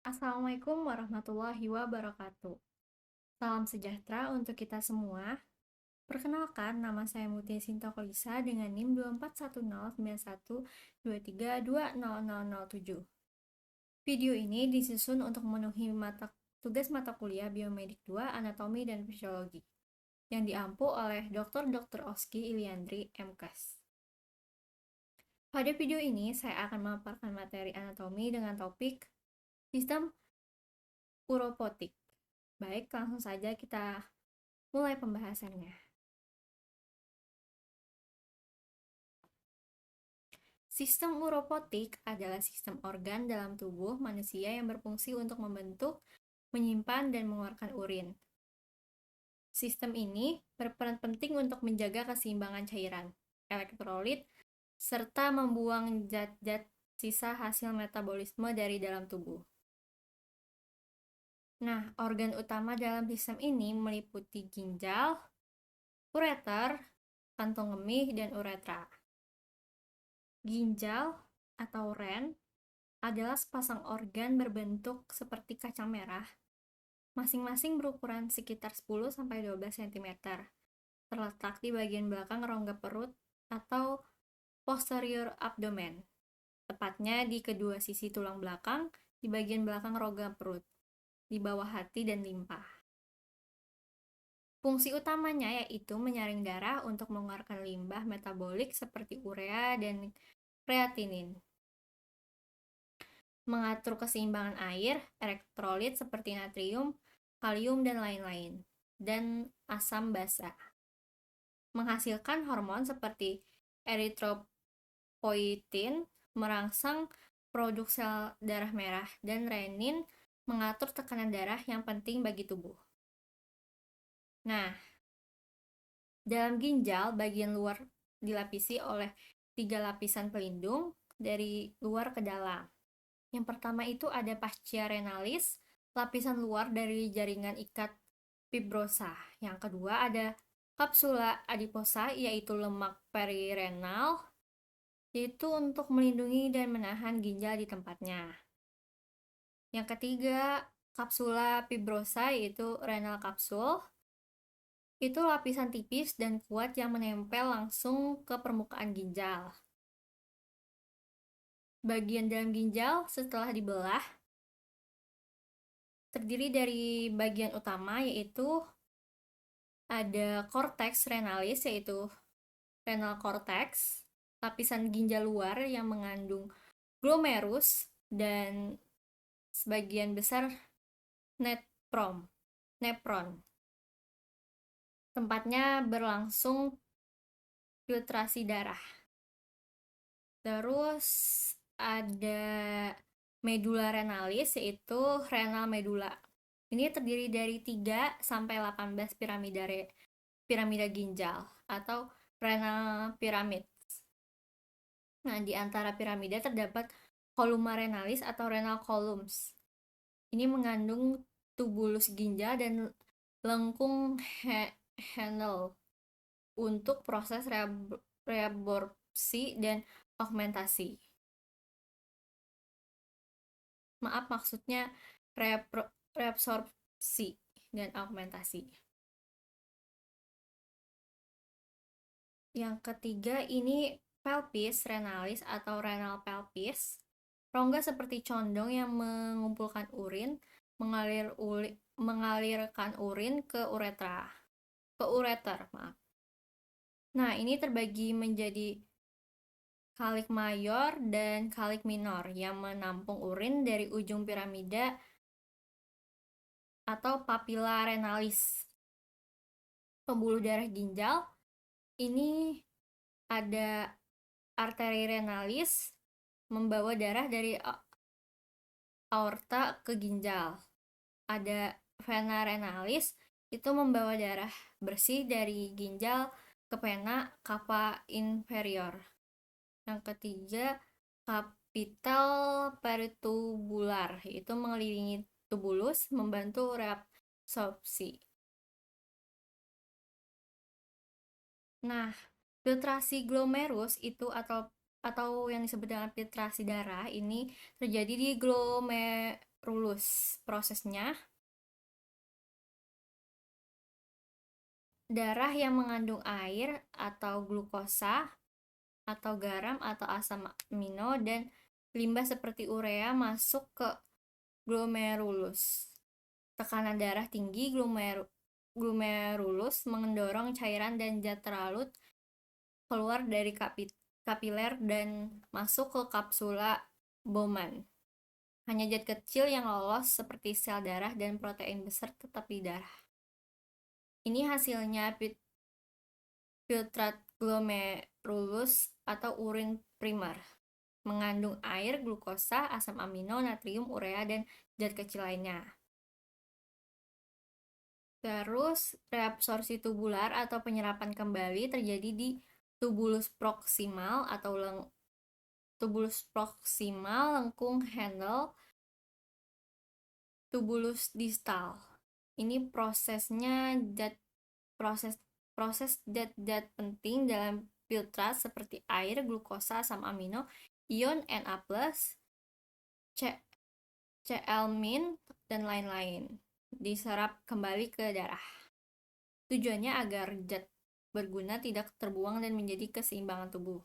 Assalamualaikum warahmatullahi wabarakatuh. Salam sejahtera untuk kita semua. Perkenalkan, nama saya Mutia Sintokolisa dengan NIM 24109123200007. Video ini disusun untuk memenuhi tugas mata kuliah Biomedik 2 Anatomi dan Fisiologi yang diampu oleh Dr. Oski Iliandri, MKes. Pada video ini, saya akan memaparkan materi anatomi dengan topik sistem uropotik. Baik, langsung saja kita mulai pembahasannya. Sistem uropotik adalah sistem organ dalam tubuh manusia yang berfungsi untuk membentuk, menyimpan, dan mengeluarkan urin. Sistem ini berperan penting untuk menjaga keseimbangan cairan, elektrolit, serta membuang zat-zat sisa hasil metabolisme dari dalam tubuh. Nah, organ utama dalam sistem ini meliputi ginjal, ureter, kantung kemih, dan uretra. Ginjal atau ren adalah sepasang organ berbentuk seperti kacang merah, masing-masing berukuran sekitar 10-12 cm, terletak di bagian belakang rongga perut atau posterior abdomen, tepatnya di kedua sisi tulang belakang di bagian belakang rongga perut, di bawah hati dan limpa. Fungsi utamanya yaitu menyaring darah untuk mengeluarkan limbah metabolik seperti urea dan kreatinin, mengatur keseimbangan air, elektrolit seperti natrium, kalium, dan lain-lain, dan asam basa. Menghasilkan hormon seperti eritropoietin, merangsang produk sel darah merah, dan renin mengatur tekanan darah yang penting bagi tubuh. Nah, dalam ginjal, bagian luar dilapisi oleh 3 lapisan pelindung dari luar ke dalam. Yang pertama itu ada fascia renalis, lapisan luar dari jaringan ikat fibrosa. Yang kedua ada kapsula adiposa, yaitu lemak perirenal, yaitu untuk melindungi dan menahan ginjal di tempatnya. Yang ketiga, kapsula fibrosa, yaitu renal kapsul. Itu lapisan tipis dan kuat yang menempel langsung ke permukaan ginjal. Bagian dalam ginjal setelah dibelah terdiri dari bagian utama, yaitu ada cortex renalis, yaitu renal cortex, lapisan ginjal luar yang mengandung glomerus, dan sebagian besar nephron. Tempatnya berlangsung filtrasi darah. Terus ada medula renalis, yaitu renal medula. Ini terdiri dari 3-18 piramida ginjal atau renal piramid. Nah, di antara piramida terdapat columna renalis atau renal columns. Ini mengandung tubulus ginjal dan lengkung Henle untuk proses reabsorpsi dan augmentasi. Maksudnya reabsorpsi dan augmentasi. Yang ketiga ini pelvis renalis atau renal pelvis. Rongga seperti condong yang mengumpulkan urin, mengalirkan urin ke ureter. Nah, ini terbagi menjadi kalik mayor dan kalik minor yang menampung urin dari ujung piramida atau papilla renalis. Pembuluh darah ginjal ini ada arteri renalis membawa darah dari aorta ke ginjal. Ada vena renalis itu membawa darah bersih dari ginjal ke vena cava inferior. Yang ketiga, kapital peritubular, yaitu mengelilingi tubulus, membantu reabsorpsi. Nah, filtrasi glomerus itu atau yang disebut dengan filtrasi darah ini terjadi di glomerulus. Prosesnya, darah yang mengandung air atau glukosa atau garam atau asam amino dan limbah seperti urea masuk ke glomerulus. Tekanan darah tinggi glomerulus mendorong cairan dan zat terlarut keluar dari kapiler dan masuk ke kapsula Bowman. Hanya zat kecil yang lolos seperti sel darah dan protein besar tetap di darah. Ini hasilnya filtrat glomerulus atau urin primer. Mengandung air, glukosa, asam amino, natrium, urea, dan zat kecil lainnya. Terus, reabsorpsi tubular atau penyerapan kembali terjadi di tubulus proksimal atau lengkung Henle, tubulus distal. Ini prosesnya proses zat-zat penting dalam filtrat seperti air, glukosa, asam amino, ion Na+, Cl-, dan lain-lain diserap kembali ke darah. Tujuannya agar zat berguna tidak terbuang dan menjadi keseimbangan tubuh.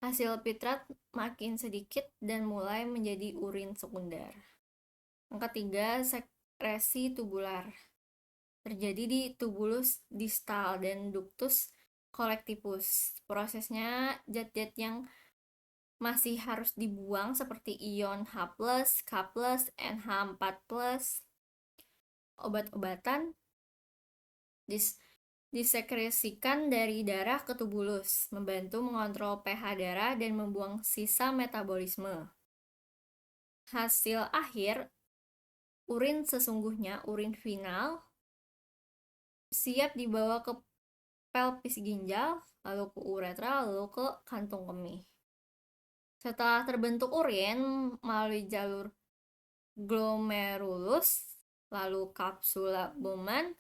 Hasil filtrat makin sedikit dan mulai menjadi urin sekunder. Yang ketiga, sekresi tubular. Terjadi di tubulus distal dan ductus collectivus. Prosesnya zat-zat yang masih harus dibuang seperti ion H+, K+, NH4+, obat-obatan disekresikan dari darah ke tubulus, membantu mengontrol pH darah dan membuang sisa metabolisme. Hasil akhir, urin sesungguhnya, urin final, siap dibawa ke pelvis ginjal, lalu ke uretra, lalu ke kantung kemih. Setelah terbentuk urin melalui jalur glomerulus, lalu kapsula Bowman,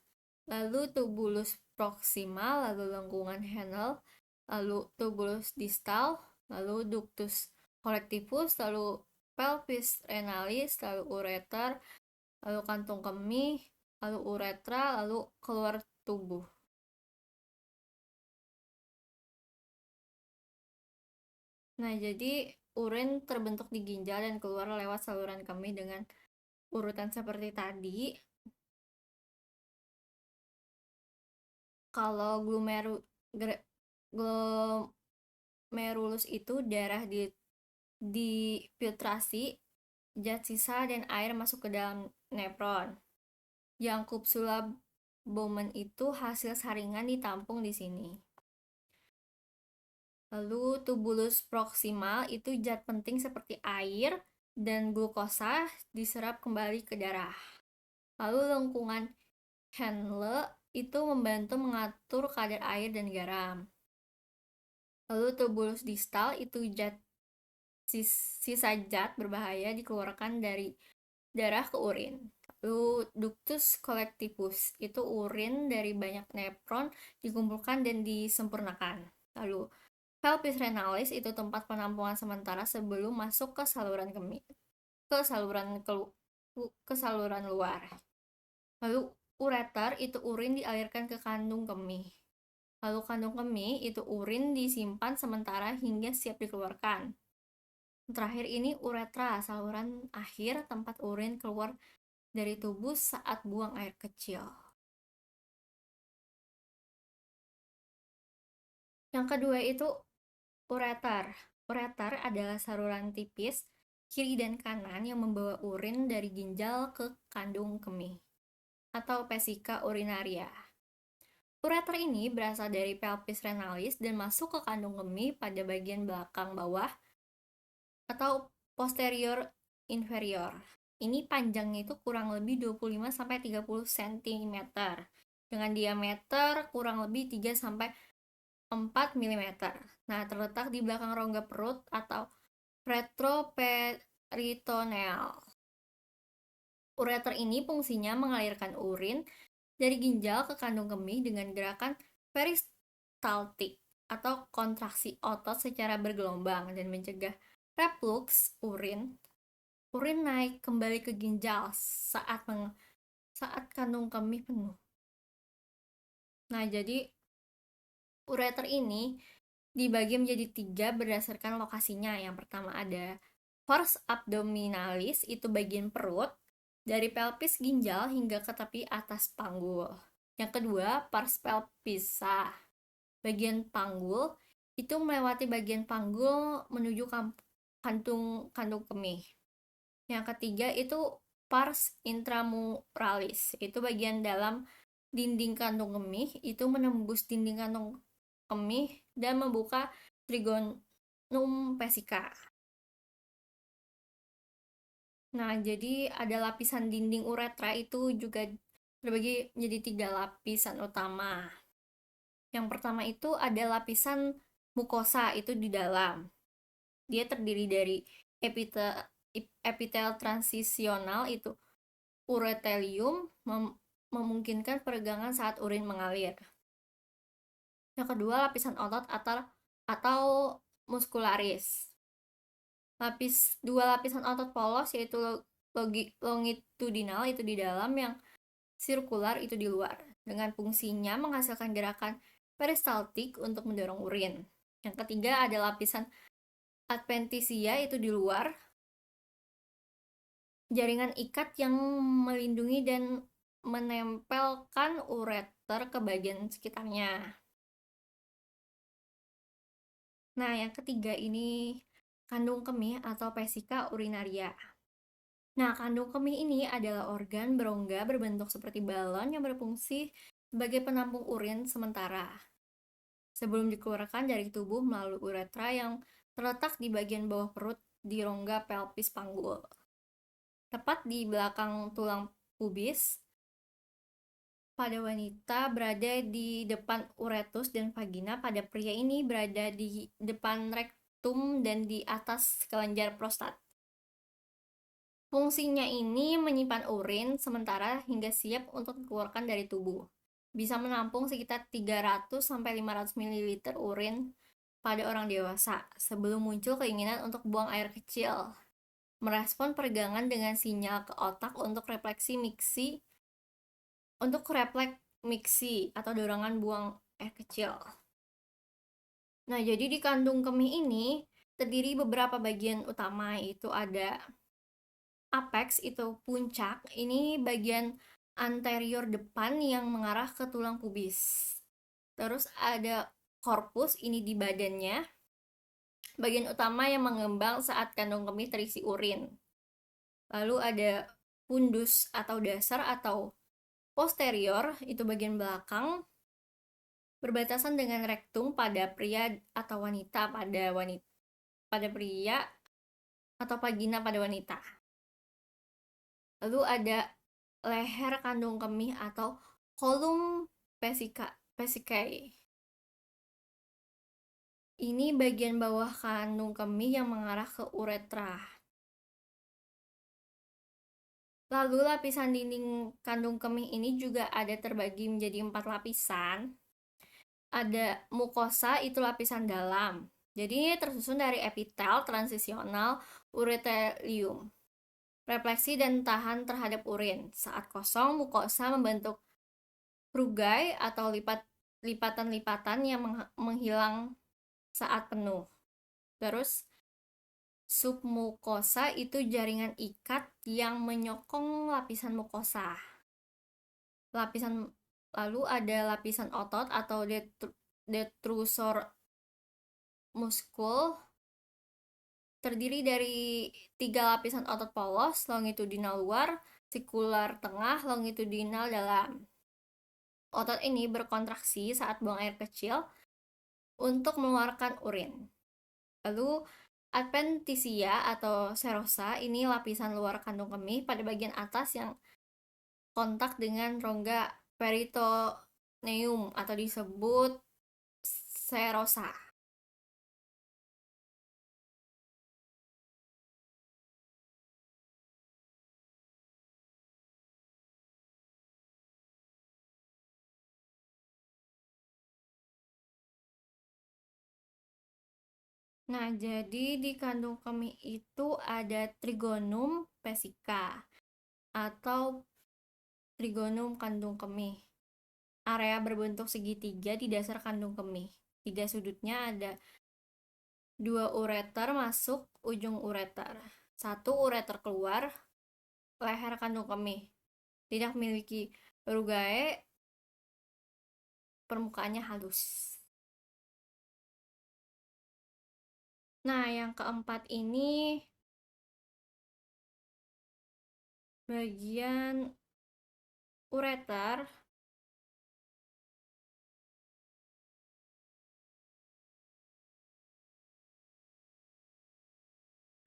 lalu tubulus proksimal, lalu lengkungan Henle, lalu tubulus distal, lalu ductus collectivus, lalu pelvis renalis, lalu ureter, lalu kantung kemih, lalu uretra, lalu keluar tubuh. Nah, jadi urin terbentuk di ginjal dan keluar lewat saluran kemih dengan urutan seperti tadi. Kalau glomerulus itu darah difiltrasi, zat sisa dan air masuk ke dalam nefron. Yang kapsula Bowman itu hasil saringan ditampung di sini. Lalu tubulus proksimal itu zat penting seperti air dan glukosa diserap kembali ke darah. Lalu lengkungan Henle itu membantu mengatur kadar air dan garam. Lalu tubulus distal itu sisa zat berbahaya dikeluarkan dari darah ke urin. Lalu ductus collectivus itu urin dari banyak nefron dikumpulkan dan disempurnakan. Lalu pelvis renalis itu tempat penampungan sementara sebelum masuk ke saluran kemih, ke saluran luar. Lalu ureter itu urin dialirkan ke kandung kemih. Lalu kandung kemih itu urin disimpan sementara hingga siap dikeluarkan. Terakhir ini uretra, saluran akhir tempat urin keluar dari tubuh saat buang air kecil. Yang kedua itu ureter. Ureter adalah saluran tipis kiri dan kanan yang membawa urin dari ginjal ke kandung kemih atau vesika urinaria. Ureter ini berasal dari pelvis renalis dan masuk ke kandung kemih pada bagian belakang bawah atau posterior inferior. Ini panjangnya itu kurang lebih 25-30 cm dengan diameter kurang lebih 3-4 mm. Nah, terletak di belakang rongga perut atau retroperitoneal. Ureter ini fungsinya mengalirkan urin dari ginjal ke kandung kemih dengan gerakan peristaltik atau kontraksi otot secara bergelombang dan mencegah reflux urin urin naik kembali ke ginjal saat kandung kemih penuh. Nah, jadi ureter ini dibagi menjadi 3 berdasarkan lokasinya. Yang pertama ada pars abdominalis, itu bagian perut, dari pelvis ginjal hingga ke tepi atas panggul. Yang kedua, pars pelvisa, bagian panggul, itu melewati bagian panggul menuju kantung kemih. Yang ketiga itu pars intramuralis, itu bagian dalam dinding kantung kemih, itu menembus dinding kantung kemih dan membuka trigonum vesica. Nah, jadi ada lapisan dinding uretra itu juga terbagi menjadi 3 lapisan utama. Yang pertama itu ada lapisan mukosa, itu di dalam. Dia terdiri dari epitel transisional, itu uretelium, memungkinkan peregangan saat urin mengalir. Yang kedua, lapisan otot atau muskularis. Dua lapisan otot polos, yaitu longitudinal, itu di dalam, yang sirkular itu di luar, dengan fungsinya menghasilkan gerakan peristaltik untuk mendorong urin. Yang ketiga ada lapisan adventisia, itu di luar, jaringan ikat yang melindungi dan menempelkan ureter ke bagian sekitarnya. Nah, yang ketiga ini kandung kemih atau vesika urinaria. Nah, kandung kemih ini adalah organ berongga berbentuk seperti balon yang berfungsi sebagai penampung urin sementara sebelum dikeluarkan dari tubuh melalui uretra yang terletak di bagian bawah perut di rongga pelvis panggul, tepat di belakang tulang pubis. Pada wanita berada di depan uretus dan vagina, pada pria ini berada di depan rektum dan di atas kelenjar prostat. Fungsinya ini menyimpan urin sementara hingga siap untuk dikeluarkan dari tubuh. Bisa menampung sekitar 300-500 ml urin pada orang dewasa sebelum muncul keinginan untuk buang air kecil. Merespon peregangan dengan sinyal ke otak untuk refleks miksi atau dorongan buang air kecil. Nah, jadi di kandung kemih ini terdiri beberapa bagian utama, yaitu ada apex, itu puncak, ini bagian anterior depan yang mengarah ke tulang pubis. Terus ada korpus, ini di badannya, bagian utama yang mengembang saat kandung kemih terisi urin. Lalu ada fundus atau dasar atau posterior, itu bagian belakang, berbatasan dengan rektum pada pria atau wanita, pada pria, atau vagina pada wanita. Lalu ada leher kandung kemih atau kolum vesicae. Ini bagian bawah kandung kemih yang mengarah ke uretra. Lalu lapisan dinding kandung kemih ini juga ada terbagi menjadi 4 lapisan. Ada mukosa, itu lapisan dalam. Jadi tersusun dari epitel transisional, uretelium, refleksi dan tahan terhadap urin. Saat kosong, mukosa membentuk rugae atau lipatan-lipatan yang menghilang saat penuh. Terus submukosa itu jaringan ikat yang menyokong lapisan mukosa. Lalu ada lapisan otot atau detrusor muskul, terdiri dari 3 lapisan otot polos, longitudinal luar, sikular tengah, longitudinal dalam. Otot ini berkontraksi saat buang air kecil untuk mengeluarkan urin. Lalu adventisia atau serosa, ini lapisan luar kandung kemih pada bagian atas yang kontak dengan rongga peritoneum atau disebut serosa. Nah, jadi di kandung kemih itu ada Trigonum vesica atau Trigonum kandung kemih. Area berbentuk segitiga di dasar kandung kemih. Tiga sudutnya ada 2 ureter masuk ujung ureter. 1 ureter keluar leher kandung kemih. Tidak memiliki rugae, permukaannya halus. Nah, yang keempat ini bagian ureter.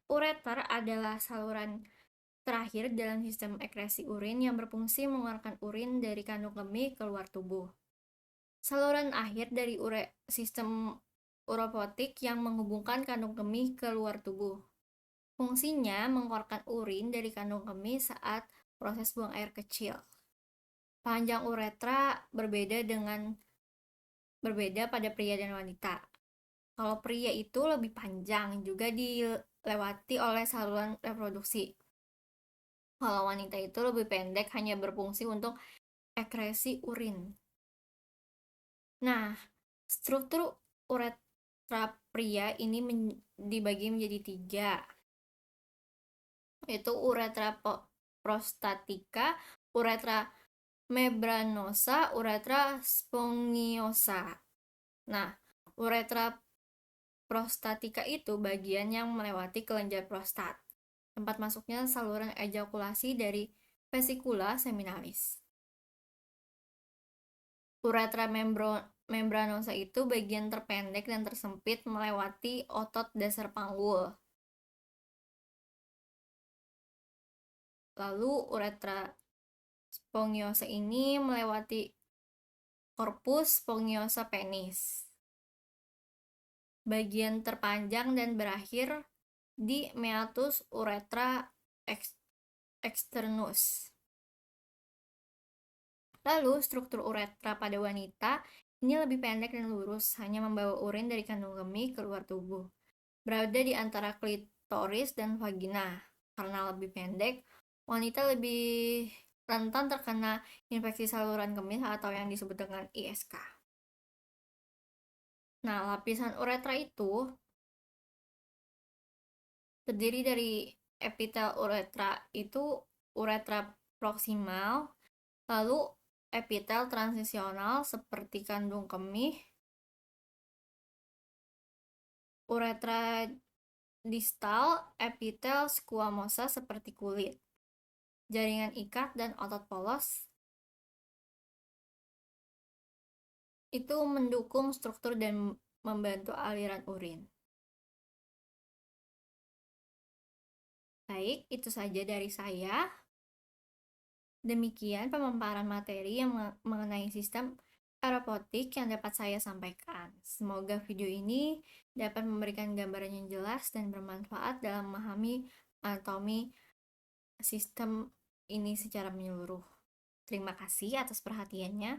Ureter adalah saluran terakhir dalam sistem ekskresi urin yang berfungsi mengeluarkan urin dari kandung kemih keluar tubuh. Saluran akhir dari sistem uropotik yang menghubungkan kandung kemih ke luar tubuh. Fungsinya mengeluarkan urin dari kandung kemih saat proses buang air kecil. Panjang uretra berbeda pada pria dan wanita. Kalau pria itu lebih panjang, juga dilewati oleh saluran reproduksi. Kalau wanita itu lebih pendek, hanya berfungsi untuk ekskresi urin. Nah, struktur uretra pria ini dibagi menjadi 3, yaitu uretra prostatica, uretra membranosa, uretra spongiosa. Nah, uretra prostatica itu bagian yang melewati kelenjar prostat, tempat masuknya saluran ejakulasi dari vesikula seminalis. Uretra membranosa itu bagian terpendek dan tersempit melewati otot dasar panggul. Lalu uretra spongiosa ini melewati korpus spongiosa penis, bagian terpanjang dan berakhir di meatus uretra externus. Lalu struktur uretra pada wanita ini lebih pendek dan lurus, hanya membawa urin dari kandung kemih keluar tubuh. Berada di antara klitoris dan vagina. Karena lebih pendek, wanita lebih rentan terkena infeksi saluran kemih atau yang disebut dengan ISK. Nah, lapisan uretra itu terdiri dari epitel uretra itu uretra proksimal, lalu epitel transisional seperti kandung kemih, uretra distal, epitel squamosa seperti kulit, jaringan ikat dan otot polos itu mendukung struktur dan membantu aliran urin. Baik, itu saja dari saya. Demikian pemaparan materi yang mengenai sistem aeropotik yang dapat saya sampaikan. Semoga video ini dapat memberikan gambaran yang jelas dan bermanfaat dalam memahami anatomi sistem ini secara menyeluruh. Terima kasih atas perhatiannya.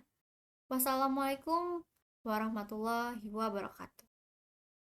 Wassalamualaikum warahmatullahi wabarakatuh.